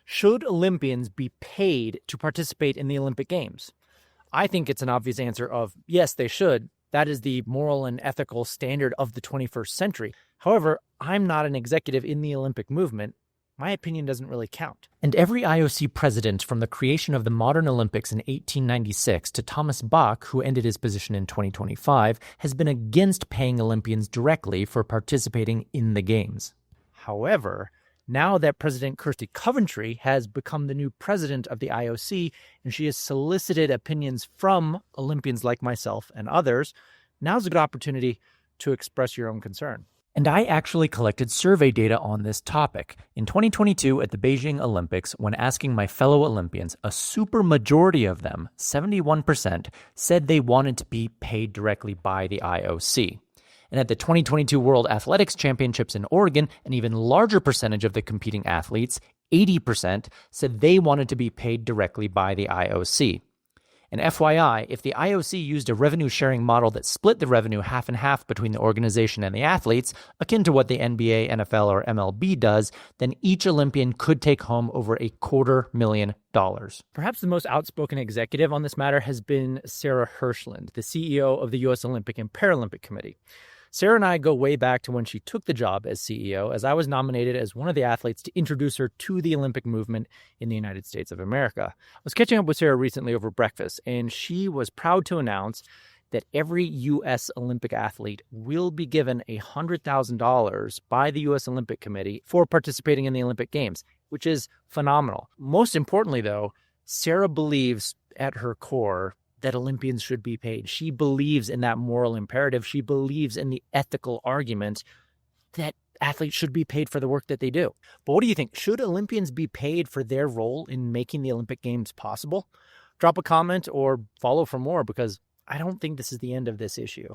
Should Olympians be paid to participate in the Olympic Games? I think it's an obvious answer of yes, they should. That is the moral and ethical standard of the 21st century. However, I'm not an executive in the Olympic movement. My opinion doesn't really count. And every IOC president from the creation of the modern Olympics in 1896 to Thomas Bach, who ended his position in 2025, has been against paying Olympians directly for participating in the Games. However, now that President Kirsty Coventry has become the new president of the IOC and she has solicited opinions from Olympians like myself and others, now's a good opportunity to express your own concern. And I actually collected survey data on this topic. In 2022 at the Beijing Olympics, when asking my fellow Olympians, a super majority of them, 71%, said they wanted to be paid directly by the IOC. And at the 2022 World Athletics Championships in Oregon, an even larger percentage of the competing athletes, 80%, said they wanted to be paid directly by the IOC. And FYI, if the IOC used a revenue-sharing model that split the revenue half and half between the organization and the athletes, akin to what the NBA, NFL, or MLB does, then each Olympian could take home over $250,000. Perhaps the most outspoken executive on this matter has been Sarah Hirshland, the CEO of the U.S. Olympic and Paralympic Committee. Sarah and I go way back to when she took the job as CEO, as I was nominated as one of the athletes to introduce her to the Olympic movement in the United States of America. I was catching up with Sarah recently over breakfast, and she was proud to announce that every U.S. Olympic athlete will be given $100,000 by the U.S. Olympic Committee for participating in the Olympic Games, which is phenomenal. Most importantly, though, Sarah believes at her core that Olympians should be paid. She believes in that moral imperative. She believes in the ethical argument that athletes should be paid for the work that they do. But what do you think? Should Olympians be paid for their role in making the Olympic Games possible? Drop a comment or follow for more, because I don't think this is the end of this issue.